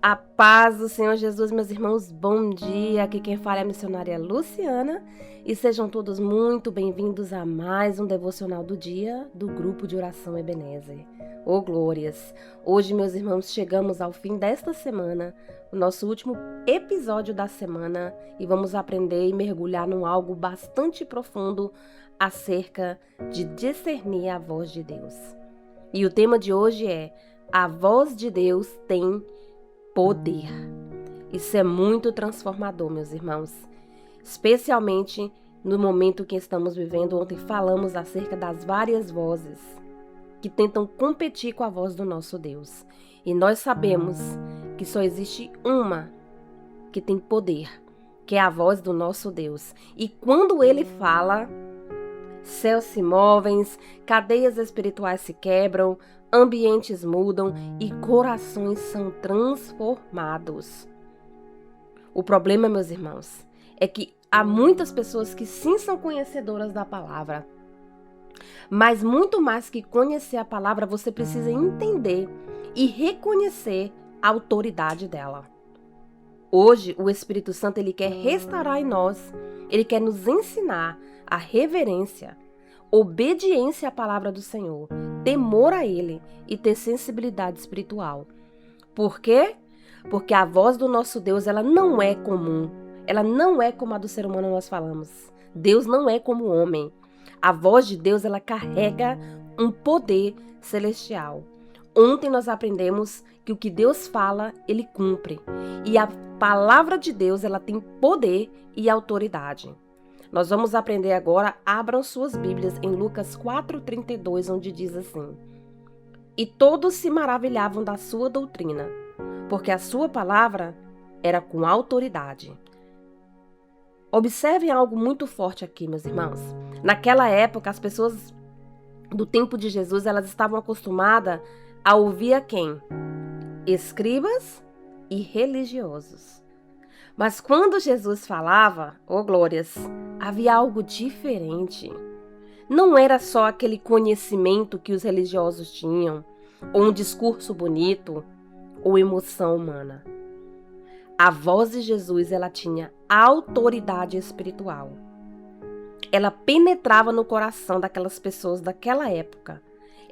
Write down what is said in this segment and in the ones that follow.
A paz do Senhor Jesus, meus irmãos, bom dia. Aqui quem fala é a missionária Luciana e sejam todos muito bem-vindos a mais um devocional do dia do grupo de oração Ebenezer. Ô glórias! Hoje, meus irmãos, chegamos ao fim desta semana, o nosso último episódio da semana, e vamos aprender e mergulhar num algo bastante profundo acerca de discernir a voz de Deus. E o tema de hoje é: a voz de Deus tem poder. Isso é muito transformador, meus irmãos. Especialmente no momento que estamos vivendo. Ontem falamos acerca das várias vozes que tentam competir com a voz do nosso Deus. E nós sabemos que só existe uma que tem poder, que é a voz do nosso Deus. E quando Ele fala, céus se movem, cadeias espirituais se quebram, ambientes mudam e corações são transformados. O problema, meus irmãos, é que há muitas pessoas que sim são conhecedoras da palavra, mas muito mais que conhecer a palavra, você precisa entender e reconhecer a autoridade dela. Hoje, o Espírito Santo ele quer restaurar em nós, ele quer nos ensinar a reverência, obediência à palavra do Senhor, temor a Ele e ter sensibilidade espiritual. Por quê? Porque a voz do nosso Deus, ela não é comum. Ela não é como a do ser humano nós falamos. Deus não é como o homem. A voz de Deus, ela carrega um poder celestial. Ontem nós aprendemos que o que Deus fala, Ele cumpre. E a palavra de Deus, ela tem poder e autoridade. Nós vamos aprender agora, abram suas Bíblias em Lucas 4:32, onde diz assim: E todos se maravilhavam da sua doutrina, porque a sua palavra era com autoridade. Observem algo muito forte aqui, meus irmãos. Naquela época, as pessoas do tempo de Jesus, elas estavam acostumadas a ouvir a quem? Escribas e religiosos. Mas quando Jesus falava, oh glórias, havia algo diferente. Não era só aquele conhecimento que os religiosos tinham, ou um discurso bonito, ou emoção humana. A voz de Jesus, ela tinha autoridade espiritual. Ela penetrava no coração daquelas pessoas daquela época.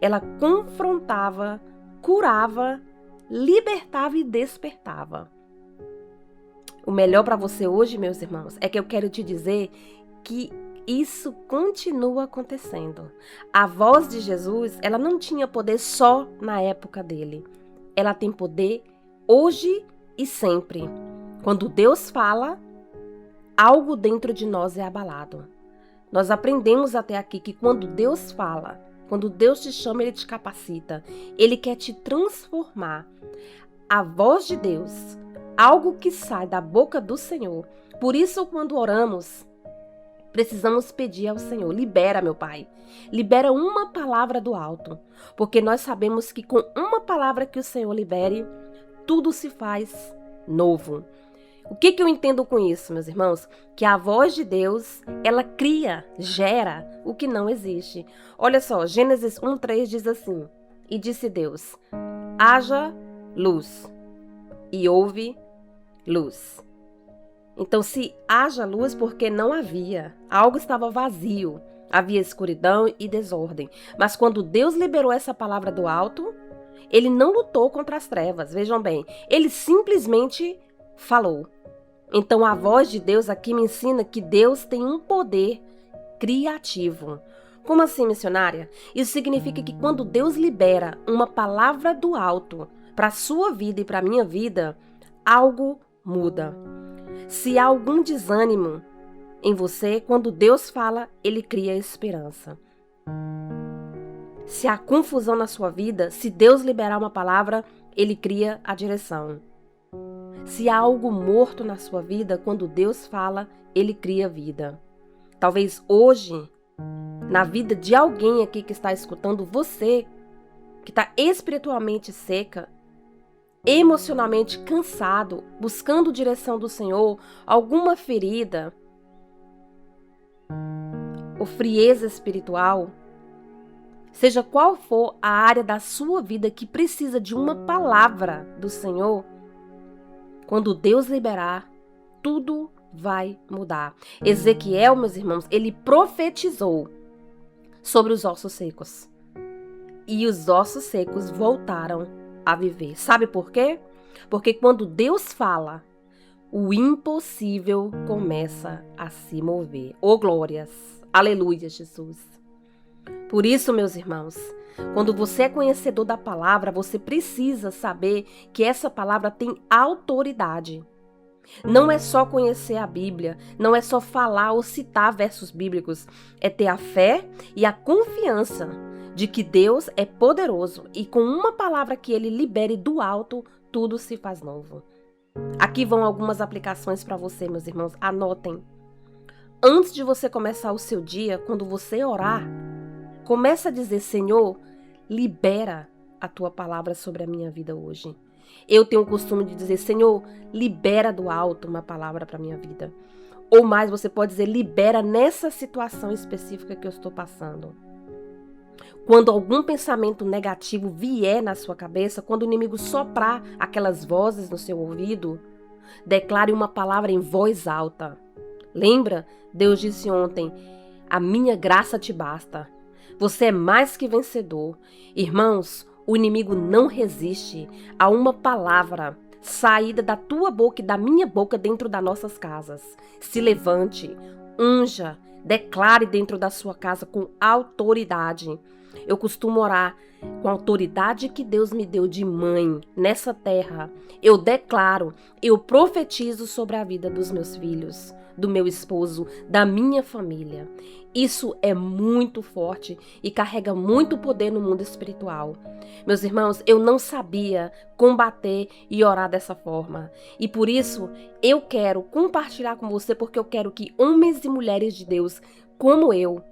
Ela confrontava, curava, libertava e despertava. O melhor para você hoje, meus irmãos, é que eu quero te dizer que isso continua acontecendo. A voz de Jesus, ela não tinha poder só na época dele. Ela tem poder hoje e sempre. Quando Deus fala, algo dentro de nós é abalado. Nós aprendemos até aqui que quando Deus fala, quando Deus te chama, Ele te capacita. Ele quer te transformar. A voz de Deus, algo que sai da boca do Senhor. Por isso, quando oramos, precisamos pedir ao Senhor: libera, meu Pai. Libera uma palavra do alto. Porque nós sabemos que com uma palavra que o Senhor libere, tudo se faz novo. O que eu entendo com isso, meus irmãos? Que a voz de Deus, ela cria, gera o que não existe. Olha só, Gênesis 1:3 diz assim: E disse Deus: haja luz. E houve luz. Então, se haja luz, porque não havia. Algo estava vazio. Havia escuridão e desordem. Mas quando Deus liberou essa palavra do alto, Ele não lutou contra as trevas. Vejam bem, Ele simplesmente falou. Então, a voz de Deus aqui me ensina que Deus tem um poder criativo. Como assim, missionária? Isso significa que quando Deus libera uma palavra do alto para a sua vida e para a minha vida, algo muda. Se há algum desânimo em você, quando Deus fala, Ele cria esperança. Se há confusão na sua vida, se Deus liberar uma palavra, Ele cria a direção. Se há algo morto na sua vida, quando Deus fala, Ele cria vida. Talvez hoje, na vida de alguém aqui que está escutando, você, que está espiritualmente seca, emocionalmente cansado, buscando direção do Senhor, alguma ferida ou frieza espiritual, seja qual for a área da sua vida que precisa de uma palavra do Senhor, Quando Deus liberar, tudo vai mudar. Ezequiel, meus irmãos, ele profetizou sobre os ossos secos. E os ossos secos voltaram a viver. Sabe por quê? Porque quando Deus fala, o impossível começa a se mover. Oh, glórias! Aleluia, Jesus! Por isso, meus irmãos, quando você é conhecedor da palavra, você precisa saber que essa palavra tem autoridade. Não é só conhecer a Bíblia, não é só falar ou citar versos bíblicos, é ter a fé e a confiança de que Deus é poderoso e com uma palavra que ele libere do alto, tudo se faz novo. Aqui vão algumas aplicações para você, meus irmãos, anotem. Antes de você começar o seu dia, quando você orar, começa a dizer: Senhor, libera a tua palavra sobre a minha vida hoje. Eu tenho o costume de dizer: Senhor, libera do alto uma palavra para a minha vida. Ou mais, você pode dizer: libera nessa situação específica que eu estou passando. Quando algum pensamento negativo vier na sua cabeça, quando o inimigo soprar aquelas vozes no seu ouvido, declare uma palavra em voz alta. Lembra? Deus disse ontem: a minha graça te basta. Você é mais que vencedor. Irmãos, o inimigo não resiste a uma palavra saída da tua boca e da minha boca dentro das nossas casas. Se levante, unja, declare dentro da sua casa com autoridade. Eu costumo orar com a autoridade que Deus me deu de mãe nessa terra. Eu declaro, eu profetizo sobre a vida dos meus filhos, do meu esposo, da minha família. Isso é muito forte e carrega muito poder no mundo espiritual. Meus irmãos, eu não sabia combater e orar dessa forma. E por isso, eu quero compartilhar com você, porque eu quero que homens e mulheres de Deus, como eu,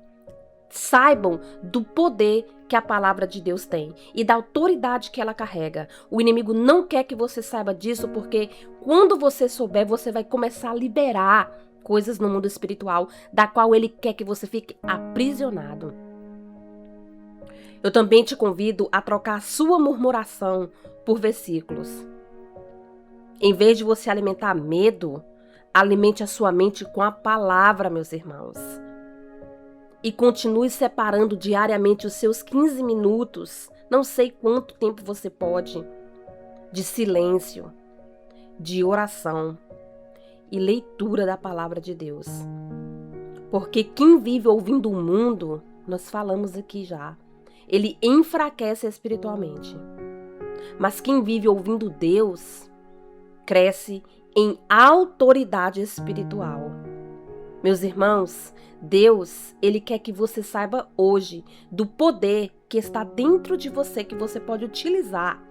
saibam do poder que a palavra de Deus tem e da autoridade que ela carrega. O inimigo não quer que você saiba disso, porque quando você souber, você vai começar a liberar coisas no mundo espiritual, da qual ele quer que você fique aprisionado. Eu também te convido a trocar a sua murmuração por versículos. Em vez de você alimentar medo, alimente a sua mente com a palavra, meus irmãos. E continue separando diariamente os seus 15 minutos, não sei quanto tempo você pode, de silêncio, de oração e leitura da palavra de Deus. Porque quem vive ouvindo o mundo, nós falamos aqui já, ele enfraquece espiritualmente. Mas quem vive ouvindo Deus, cresce em autoridade espiritual. Meus irmãos, Deus, ele quer que você saiba hoje do poder que está dentro de você, que você pode utilizar,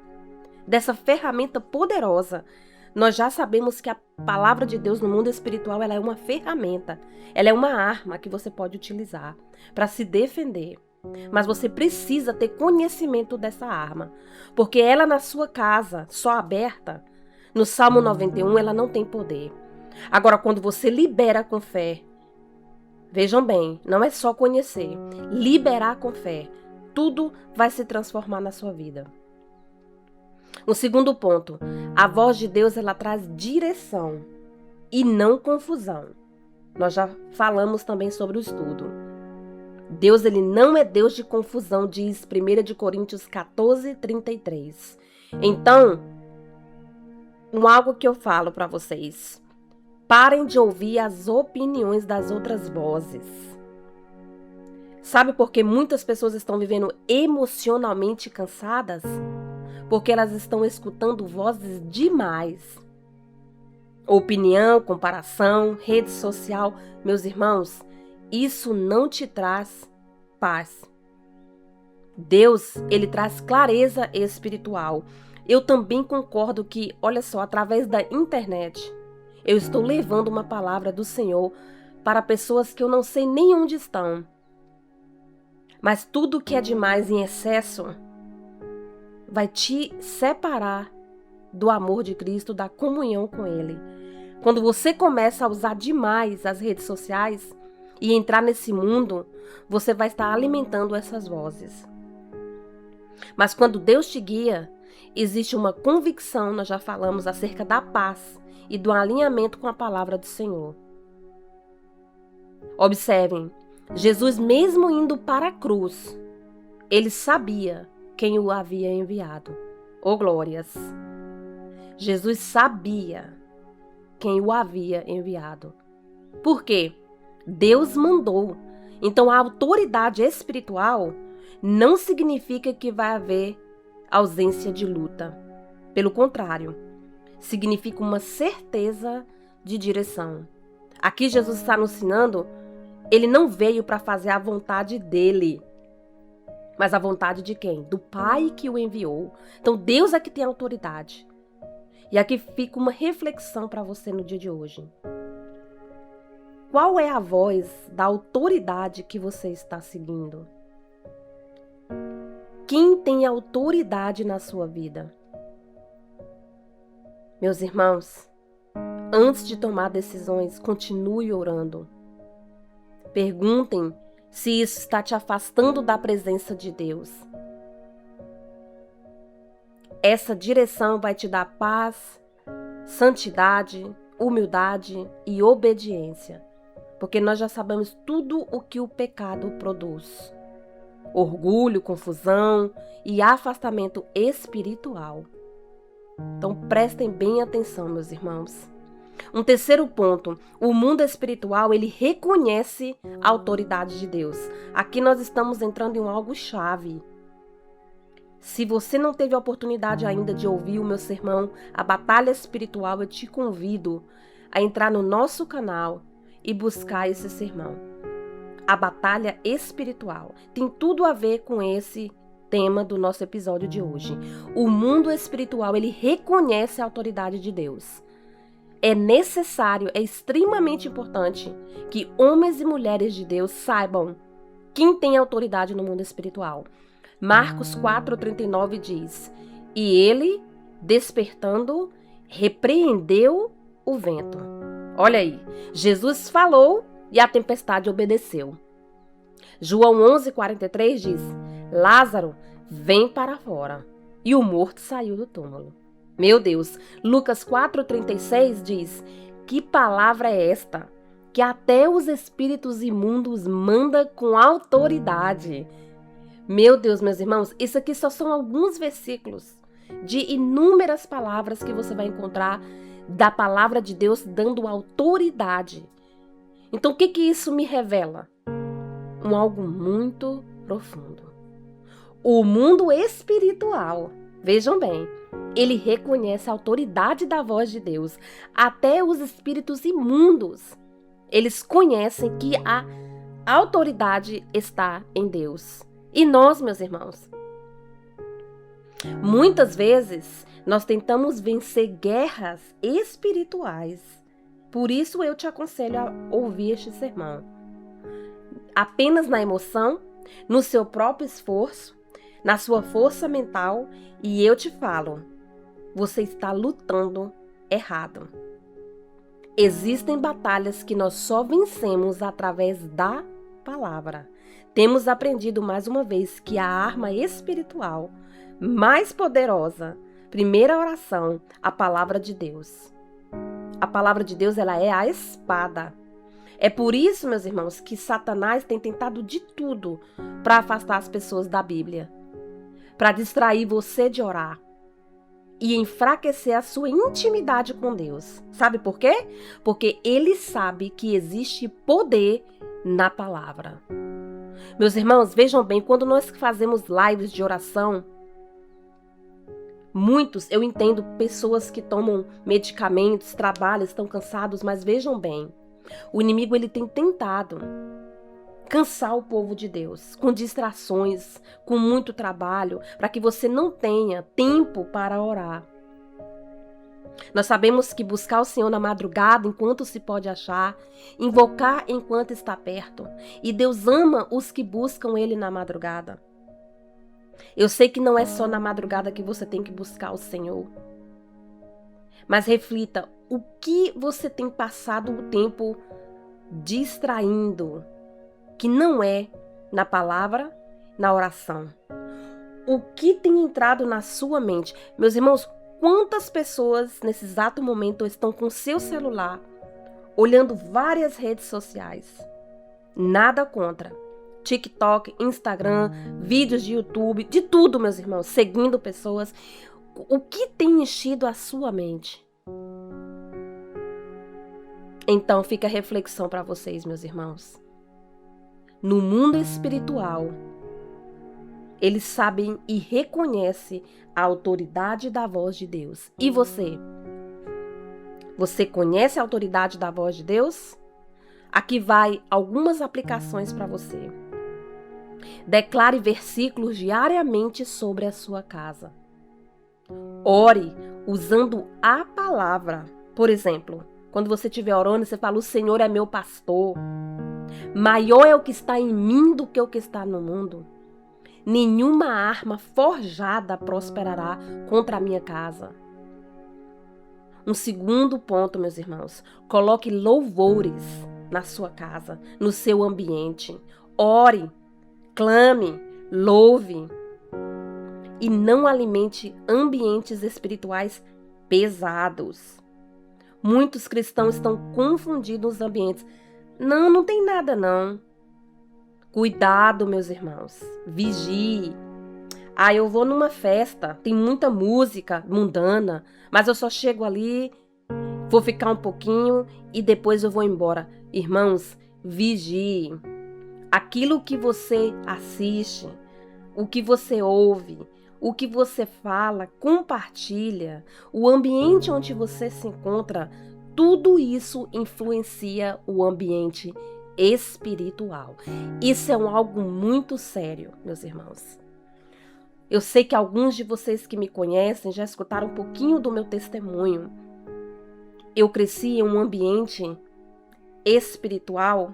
dessa ferramenta poderosa. Nós já sabemos que a palavra de Deus no mundo espiritual, ela é uma ferramenta, ela é uma arma que você pode utilizar para se defender. Mas você precisa ter conhecimento dessa arma, porque ela na sua casa, só aberta, no Salmo 91, ela não tem poder. Agora, quando você libera com fé, vejam bem, não é só conhecer, liberar com fé, tudo vai se transformar na sua vida. O segundo ponto, a voz de Deus, ela traz direção e não confusão. Nós já falamos também sobre o estudo. Deus, ele não é Deus de confusão, diz 1 Coríntios 14, 33. Então, algo que eu falo para vocês, parem de ouvir as opiniões das outras vozes. Sabe por que muitas pessoas estão vivendo emocionalmente cansadas? Porque elas estão escutando vozes demais. Opinião, comparação, rede social, meus irmãos, isso não te traz paz. Deus, ele traz clareza espiritual. Eu também concordo que, olha só, através da internet, eu estou levando uma palavra do Senhor para pessoas que eu não sei nem onde estão. Mas tudo que é demais em excesso vai te separar do amor de Cristo, da comunhão com Ele. Quando você começa a usar demais as redes sociais e entrar nesse mundo, você vai estar alimentando essas vozes. Mas quando Deus te guia, existe uma convicção, nós já falamos, acerca da paz e do alinhamento com a palavra do Senhor. Observem, Jesus, mesmo indo para a cruz, ele sabia quem o havia enviado. Oh, glórias! Jesus sabia quem o havia enviado. Por quê? Deus mandou. Então, a autoridade espiritual não significa que vai haver ausência de luta. Pelo contrário, significa uma certeza de direção. Aqui Jesus está nos ensinando, ele não veio para fazer a vontade dele, mas a vontade de quem? Do Pai que o enviou. Então, Deus é que tem autoridade. E aqui fica uma reflexão para você no dia de hoje. Qual é a voz da autoridade que você está seguindo? Quem tem autoridade na sua vida? Meus irmãos, antes de tomar decisões, continue orando. Perguntem se isso está te afastando da presença de Deus. Essa direção vai te dar paz, santidade, humildade e obediência. Porque nós já sabemos tudo o que o pecado produz. Orgulho, confusão e afastamento espiritual. Então prestem bem atenção, meus irmãos. Um terceiro ponto, o mundo espiritual, ele reconhece a autoridade de Deus. Aqui nós estamos entrando em algo chave. Se você não teve a oportunidade ainda de ouvir o meu sermão, A Batalha Espiritual, eu te convido a entrar no nosso canal e buscar esse sermão. A Batalha Espiritual. Tem tudo a ver com esse tema do nosso episódio de hoje. O mundo espiritual, ele reconhece a autoridade de Deus. É necessário, é extremamente importante que homens e mulheres de Deus saibam quem tem autoridade no mundo espiritual. Marcos 4,39 diz: E ele, despertando, repreendeu o vento. Olha aí, Jesus falou e a tempestade obedeceu. João 11,43 diz: Lázaro, vem para fora. E o morto saiu do túmulo. Meu Deus, Lucas 4,36 diz: Que palavra é esta? Que até os espíritos imundos manda com autoridade. Meu Deus, meus irmãos, isso aqui só são alguns versículos de inúmeras palavras que você vai encontrar da palavra de Deus dando autoridade. Então, o que isso me revela? Algo muito profundo. O mundo espiritual, vejam bem, ele reconhece a autoridade da voz de Deus. Até os espíritos imundos, eles conhecem que a autoridade está em Deus. E nós, meus irmãos, muitas vezes nós tentamos vencer guerras espirituais. Por isso eu te aconselho a ouvir este sermão. Apenas na emoção, no seu próprio esforço, na sua força mental, e eu te falo, você está lutando errado. Existem batalhas que nós só vencemos através da palavra. Temos aprendido mais uma vez que a arma espiritual mais poderosa, primeira oração, a palavra de Deus. A palavra de Deus, ela é a espada. É por isso, meus irmãos, que Satanás tem tentado de tudo para afastar as pessoas da Bíblia, para distrair você de orar e enfraquecer a sua intimidade com Deus. Sabe por quê? Porque ele sabe que existe poder na palavra. Meus irmãos, vejam bem, quando nós fazemos lives de oração, muitos, eu entendo, pessoas que tomam medicamentos, trabalham, estão cansados, mas vejam bem, o inimigo ele tem tentado cansar o povo de Deus com distrações, com muito trabalho, para que você não tenha tempo para orar. Nós sabemos que buscar o Senhor na madrugada, enquanto se pode achar, invocar enquanto está perto. E Deus ama os que buscam Ele na madrugada. Eu sei que não é só na madrugada que você tem que buscar o Senhor. Mas reflita, o que você tem passado o tempo distraindo, que não é na palavra, na oração? O que tem entrado na sua mente? Meus irmãos, quantas pessoas nesse exato momento estão com seu celular, olhando várias redes sociais? Nada contra. TikTok, Instagram, vídeos de YouTube, de tudo, meus irmãos, seguindo pessoas. O que tem enchido a sua mente? Então fica a reflexão para vocês, meus irmãos. No mundo espiritual, eles sabem e reconhecem a autoridade da voz de Deus. E você? Você conhece a autoridade da voz de Deus? Aqui vai algumas aplicações para você. Declare versículos diariamente sobre a sua casa. Ore usando a palavra. Por exemplo, quando você estiver orando, você fala: o Senhor é meu pastor. Maior é o que está em mim do que o que está no mundo. Nenhuma arma forjada prosperará contra a minha casa. Um segundo ponto, meus irmãos. Coloque louvores na sua casa, no seu ambiente. Ore, clame, louve. E não alimente ambientes espirituais pesados. Muitos cristãos estão confundindo os ambientes. Não tem nada não. Cuidado, meus irmãos. Vigie. Eu vou numa festa, tem muita música mundana, mas eu só chego ali, vou ficar um pouquinho e depois eu vou embora. Irmãos, vigie. Aquilo que você assiste, o que você ouve, o que você fala, compartilha, o ambiente onde você se encontra, tudo isso influencia o ambiente espiritual. Isso é algo muito sério, meus irmãos. Eu sei que alguns de vocês que me conhecem já escutaram um pouquinho do meu testemunho. Eu cresci em um ambiente espiritual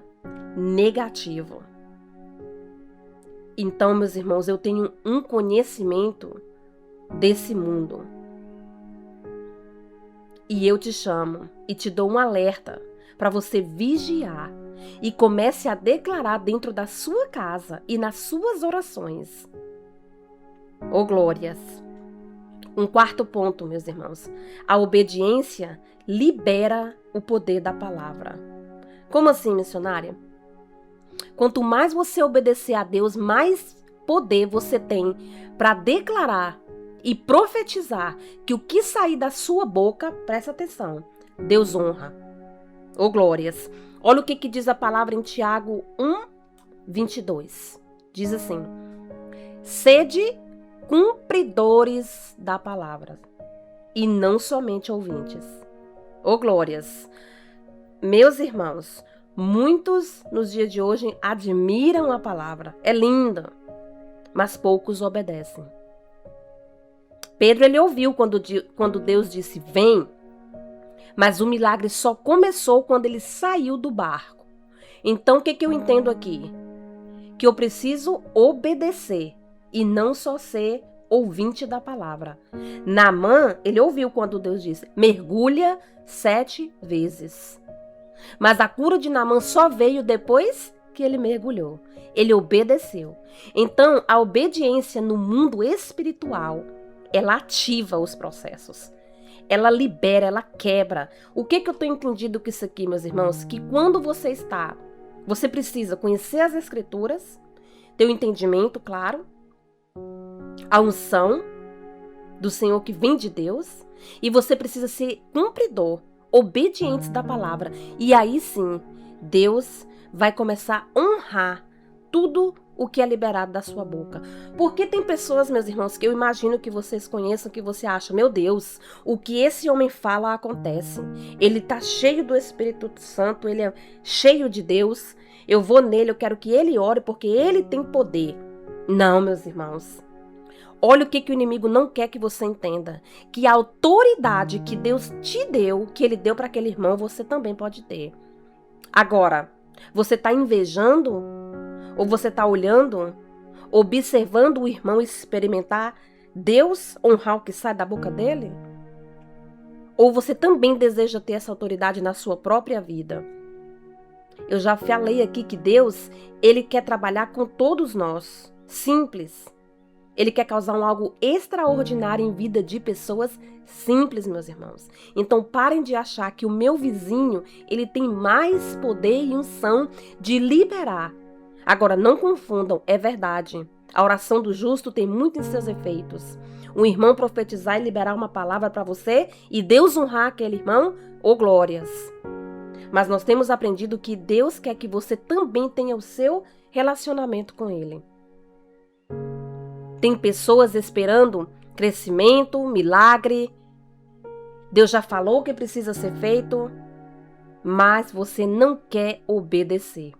negativo. Então, meus irmãos, eu tenho um conhecimento desse mundo. E eu te chamo e te dou um alerta para você vigiar e comece a declarar dentro da sua casa e nas suas orações. Oh, glórias! Um quarto ponto, meus irmãos. A obediência libera o poder da palavra. Como assim, missionária? Quanto mais você obedecer a Deus, mais poder você tem para declarar e profetizar que o que sair da sua boca, presta atenção, Deus honra. Oh, glórias! Olha o que diz a palavra em Tiago 1:22. Diz assim: sede cumpridores da palavra e não somente ouvintes. Oh, glórias! Meus irmãos, muitos nos dias de hoje admiram a palavra, é linda, mas poucos obedecem. Pedro, ele ouviu quando Deus disse: vem, mas o milagre só começou quando ele saiu do barco. Então, o que eu entendo aqui? Que eu preciso obedecer e não só ser ouvinte da palavra. Naamã, ele ouviu quando Deus disse: mergulha 7 vezes. Mas a cura de Naamã só veio depois que ele mergulhou. Ele obedeceu. Então, a obediência no mundo espiritual, ela ativa os processos. Ela libera, ela quebra. O que eu tenho entendido com isso aqui, meus irmãos? Que quando você precisa conhecer as escrituras, ter o entendimento, claro, a unção do Senhor que vem de Deus, e você precisa ser cumpridor, obediente da palavra. E aí sim, Deus vai começar a honrar tudo o que é liberado da sua boca. Porque tem pessoas, meus irmãos, que eu imagino que vocês conheçam, que você acha: meu Deus, o que esse homem fala acontece. Ele tá cheio do Espírito Santo, ele é cheio de Deus. Eu vou nele, eu quero que ele ore porque ele tem poder. Não, meus irmãos. Olha o que o inimigo não quer que você entenda. Que a autoridade que Deus te deu, que ele deu para aquele irmão, você também pode ter. Agora, você está invejando? Ou você está olhando, observando o irmão experimentar Deus honrar o que sai da boca dele? Ou você também deseja ter essa autoridade na sua própria vida? Eu já falei aqui que Deus, ele quer trabalhar com todos nós. Simples. Ele quer causar algo extraordinário em vida de pessoas simples, meus irmãos. Então parem de achar que o meu vizinho, ele tem mais poder e unção de liberar. Agora, não confundam, é verdade. A oração do justo tem muito em seus efeitos. Um irmão profetizar e liberar uma palavra para você e Deus honrar aquele irmão, ô glórias. Mas nós temos aprendido que Deus quer que você também tenha o seu relacionamento com Ele. Tem pessoas esperando crescimento, milagre. Deus já falou o que precisa ser feito, mas você não quer obedecer.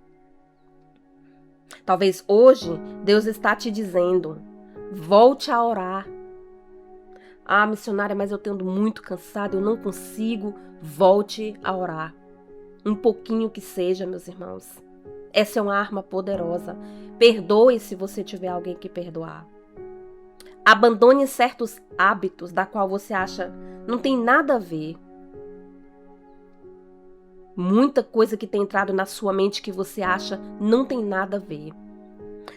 Talvez hoje Deus está te dizendo, volte a orar. Ah, missionária, mas eu tendo muito cansado, eu não consigo. Volte a orar. Um pouquinho que seja, meus irmãos. Essa é uma arma poderosa. Perdoe se você tiver alguém que perdoar. Abandone certos hábitos da qual você acha não tem nada a ver. Muita coisa que tem entrado na sua mente que você acha não tem nada a ver.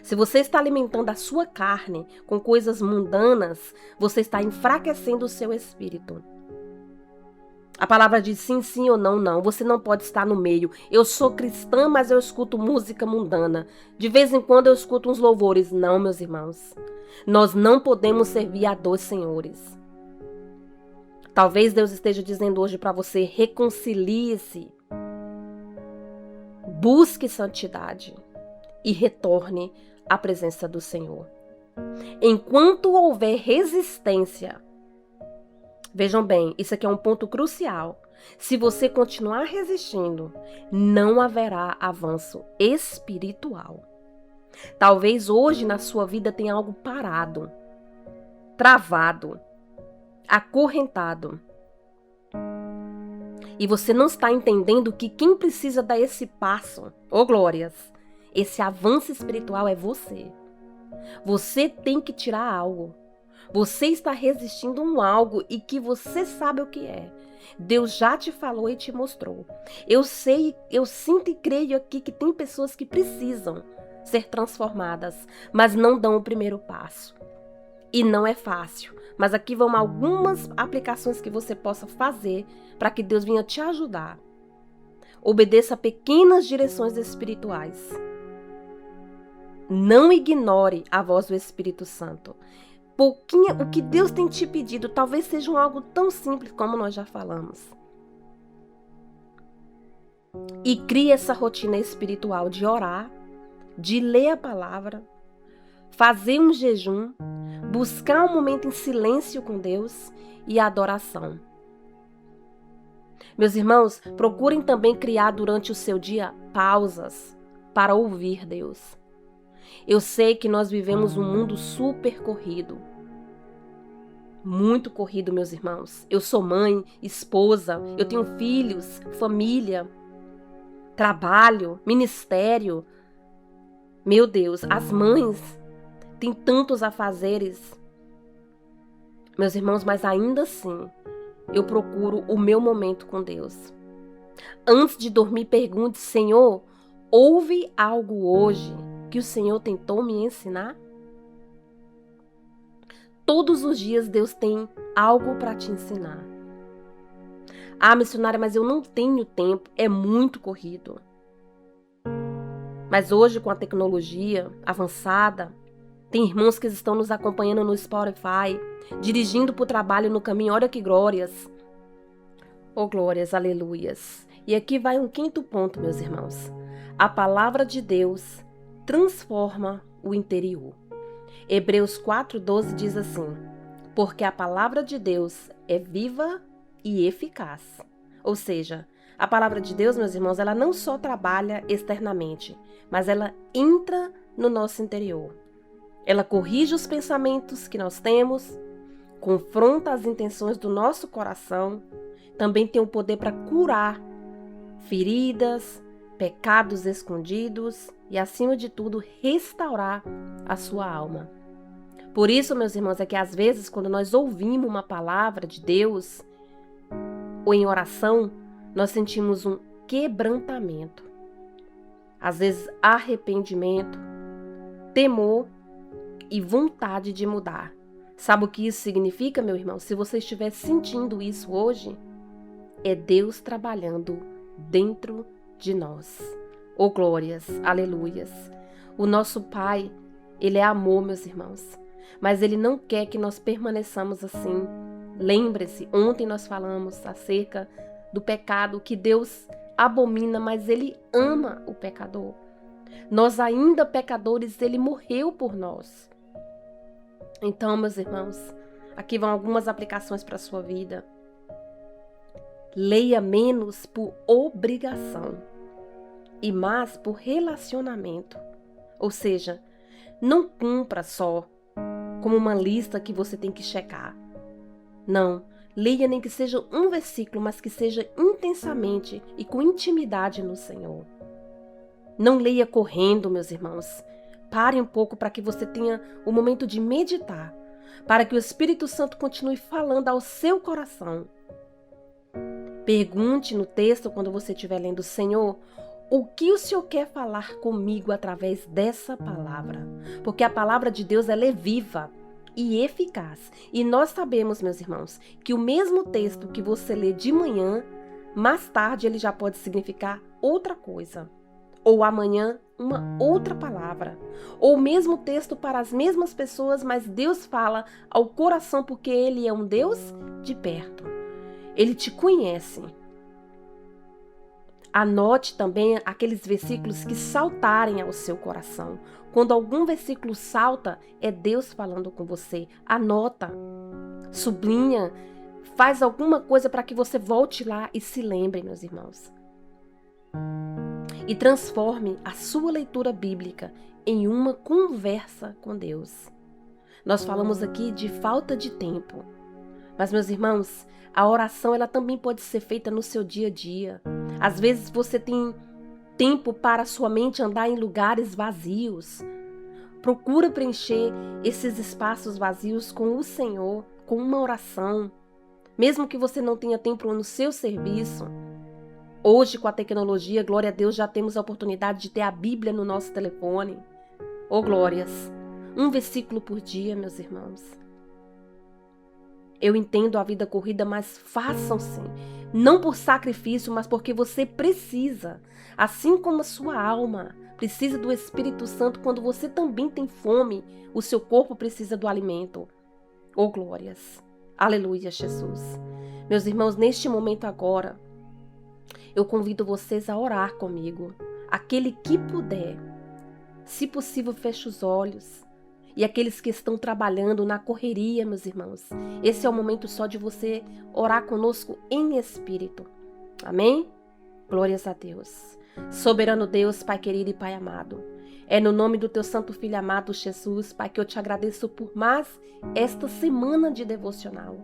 Se você está alimentando a sua carne com coisas mundanas, você está enfraquecendo o seu espírito. A palavra diz sim, sim ou não, não. Você não pode estar no meio. Eu sou cristã, mas eu escuto música mundana. De vez em quando eu escuto uns louvores. Não, meus irmãos. Nós não podemos servir a dois senhores. Talvez Deus esteja dizendo hoje para você, reconcilie-se. Busque santidade e retorne à presença do Senhor. Enquanto houver resistência, vejam bem, isso aqui é um ponto crucial. Se você continuar resistindo, não haverá avanço espiritual. Talvez hoje na sua vida tenha algo parado, travado, acorrentado. E você não está entendendo que quem precisa dar esse passo, ô glórias, esse avanço espiritual é você. Você tem que tirar algo. Você está resistindo a um algo e que você sabe o que é. Deus já te falou e te mostrou. Eu sei, eu sinto e creio aqui que tem pessoas que precisam ser transformadas, mas não dão o primeiro passo. E não é fácil, mas aqui vão algumas aplicações que você possa fazer para que Deus venha te ajudar. Obedeça a pequenas direções espirituais. Não ignore a voz do Espírito Santo. O que Deus tem te pedido talvez seja algo tão simples como nós já falamos. E crie essa rotina espiritual de orar, de ler a palavra, fazer um jejum, buscar um momento em silêncio com Deus e adoração. Meus irmãos, procurem também criar durante o seu dia pausas para ouvir Deus. Eu sei que nós vivemos um mundo super corrido. Muito corrido, meus irmãos. Eu sou mãe, esposa, eu tenho filhos, família, trabalho, ministério. Meu Deus, as mães têm tantos afazeres. Meus irmãos, mas ainda assim, eu procuro o meu momento com Deus. Antes de dormir, pergunte, Senhor, houve algo hoje que o Senhor tentou me ensinar? Todos os dias Deus tem algo para te ensinar. Ah, missionária, mas eu não tenho tempo, é muito corrido. Mas hoje, com a tecnologia avançada, tem irmãos que estão nos acompanhando no Spotify, dirigindo para o trabalho no caminho, olha que glórias. Oh, glórias, aleluias. E aqui vai um quinto ponto, meus irmãos. A palavra de Deus transforma o interior. Hebreus 4:12 diz assim, porque a palavra de Deus é viva e eficaz. Ou seja, a palavra de Deus, meus irmãos, ela não só trabalha externamente, mas ela entra no nosso interior. Ela corrige os pensamentos que nós temos, confronta as intenções do nosso coração, também tem o poder para curar feridas, pecados escondidos e, acima de tudo, restaurar a sua alma. Por isso, meus irmãos, é que às vezes, quando nós ouvimos uma palavra de Deus ou em oração, nós sentimos um quebrantamento. Às vezes, arrependimento, temor e vontade de mudar. Sabe o que isso significa, meu irmão? Se você estiver sentindo isso hoje, é Deus trabalhando dentro de nós. Oh, glórias, aleluias. O nosso Pai, Ele é amor, meus irmãos. Mas Ele não quer que nós permaneçamos assim. Lembre-se, ontem nós falamos acerca do pecado que Deus abomina, mas Ele ama o pecador. Nós ainda pecadores, Ele morreu por nós. Então, meus irmãos, aqui vão algumas aplicações para a sua vida. Leia menos por obrigação e mais por relacionamento. Ou seja, não cumpra só como uma lista que você tem que checar. Não, leia nem que seja um versículo, mas que seja intensamente e com intimidade no Senhor. Não leia correndo, meus irmãos. Pare um pouco para que você tenha o momento de meditar, para que o Espírito Santo continue falando ao seu coração. Pergunte no texto, quando você estiver lendo, Senhor, o que o Senhor quer falar comigo através dessa palavra? Porque a palavra de Deus, ela é viva e eficaz. E nós sabemos, meus irmãos, que o mesmo texto que você lê de manhã, mais tarde ele já pode significar outra coisa. Ou amanhã, uma outra palavra. Ou o mesmo texto para as mesmas pessoas, mas Deus fala ao coração porque Ele é um Deus de perto. Ele te conhece. Anote também aqueles versículos que saltarem ao seu coração. Quando algum versículo salta, é Deus falando com você. Anota, sublinha, faz alguma coisa para que você volte lá e se lembre, meus irmãos. E transforme a sua leitura bíblica em uma conversa com Deus. Nós falamos aqui de falta de tempo. Mas, meus irmãos, a oração ela também pode ser feita no seu dia a dia. Às vezes você tem tempo para sua mente andar em lugares vazios. Procura preencher esses espaços vazios com o Senhor, com uma oração. Mesmo que você não tenha tempo no seu serviço. Hoje, com a tecnologia, glória a Deus, já temos a oportunidade de ter a Bíblia no nosso telefone. Oh, glórias! Um versículo por dia, meus irmãos. Eu entendo a vida corrida, mas façam sim. Não por sacrifício, mas porque você precisa. Assim como a sua alma precisa do Espírito Santo, quando você também tem fome, o seu corpo precisa do alimento. Oh, glórias! Aleluia, Jesus! Meus irmãos, neste momento agora, eu convido vocês a orar comigo. Aquele que puder, se possível, feche os olhos. E aqueles que estão trabalhando na correria, meus irmãos, esse é o momento só de você orar conosco em espírito. Amém? Glórias a Deus. Soberano Deus, Pai querido e Pai amado. É no nome do teu santo filho amado, Jesus, Pai, que eu te agradeço por mais esta semana de devocional.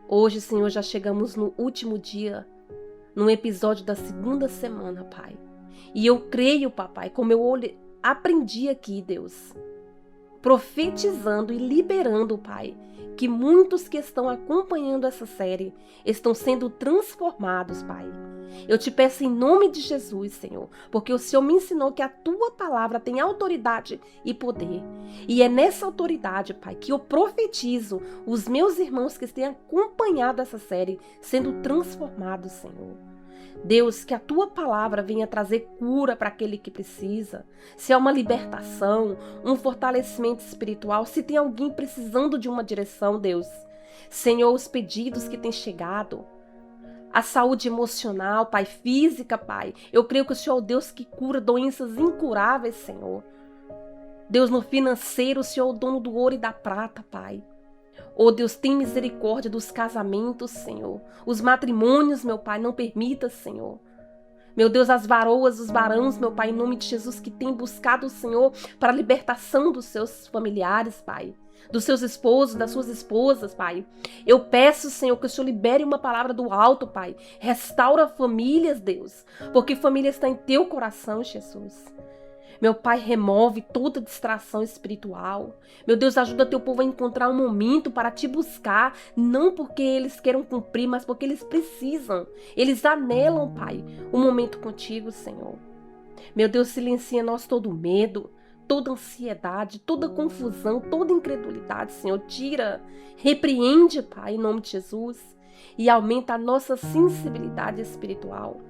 Hoje, Senhor, já chegamos no último dia, num episódio da segunda semana, Pai. E eu creio, Papai, como eu aprendi aqui, Deus, profetizando e liberando, Pai, que muitos que estão acompanhando essa série estão sendo transformados, Pai. Eu te peço em nome de Jesus, Senhor, porque o Senhor me ensinou que a tua palavra tem autoridade e poder. E é nessa autoridade, Pai, que eu profetizo os meus irmãos que têm acompanhado essa série sendo transformados, Senhor. Deus, que a tua palavra venha trazer cura para aquele que precisa. Se é uma libertação, um fortalecimento espiritual, se tem alguém precisando de uma direção, Deus. Senhor, os pedidos que têm chegado, a saúde emocional, Pai, física, Pai. Eu creio que o Senhor é o Deus que cura doenças incuráveis, Senhor. Deus, no financeiro, o Senhor é o dono do ouro e da prata, Pai. Oh, Deus, tem misericórdia dos casamentos, Senhor. Os matrimônios, meu Pai, não permita, Senhor. Meu Deus, as varoas, os varãos, meu Pai, em nome de Jesus, que tem buscado o Senhor para a libertação dos seus familiares, Pai. Dos seus esposos, das suas esposas, Pai. Eu peço, Senhor, que o Senhor libere uma palavra do alto, Pai. Restaura famílias, Deus. Porque família está em teu coração, Jesus. Meu Pai, remove toda distração espiritual. Meu Deus, ajuda teu povo a encontrar um momento para te buscar. Não porque eles queiram cumprir, mas porque eles precisam. Eles anelam, Pai, um momento contigo, Senhor. Meu Deus, silencia em nós todo medo, toda ansiedade, toda confusão, toda incredulidade, Senhor. Tira, repreende, Pai, em nome de Jesus, e aumenta a nossa sensibilidade espiritual.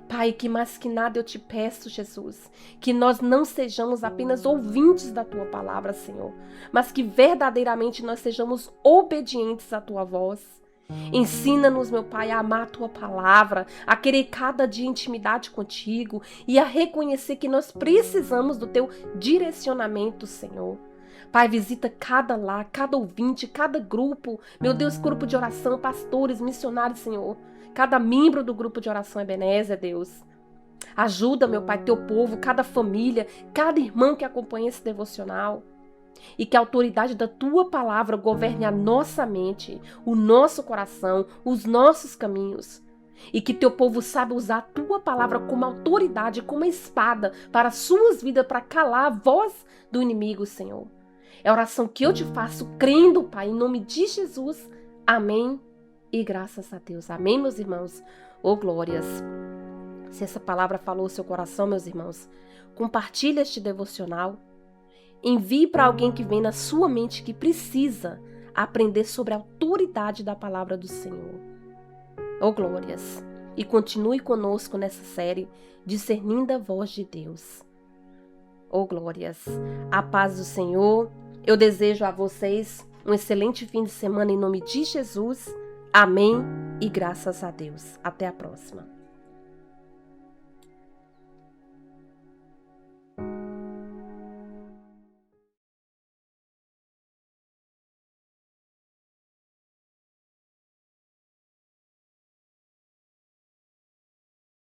Pai, que mais que nada eu te peço, Jesus, que nós não sejamos apenas ouvintes da Tua palavra, Senhor, mas que verdadeiramente nós sejamos obedientes à Tua voz. Ensina-nos, meu Pai, a amar a Tua palavra, a querer cada dia intimidade contigo e a reconhecer que nós precisamos do Teu direcionamento, Senhor. Pai, visita cada lar, cada ouvinte, cada grupo, meu Deus, grupo de oração, pastores, missionários, Senhor. Cada membro do grupo de oração Ebenezer, Deus. Ajuda, meu Pai, teu povo, cada família, cada irmão que acompanha esse devocional. E que a autoridade da tua palavra governe a nossa mente, o nosso coração, os nossos caminhos. E que teu povo saiba usar a tua palavra como autoridade, como espada para as suas vidas, para calar a voz do inimigo, Senhor. É a oração que eu te faço, crendo, Pai, em nome de Jesus. Amém. E graças a Deus. Amém, meus irmãos. Oh, glórias. Se essa palavra falou o seu coração, meus irmãos, compartilhe este devocional. Envie para alguém que vem na sua mente que precisa aprender sobre a autoridade da palavra do Senhor. Oh, glórias. E continue conosco nessa série, Discernindo a Voz de Deus. Oh, glórias. A paz do Senhor. Eu desejo a vocês um excelente fim de semana em nome de Jesus. Amém e graças a Deus. Até a próxima.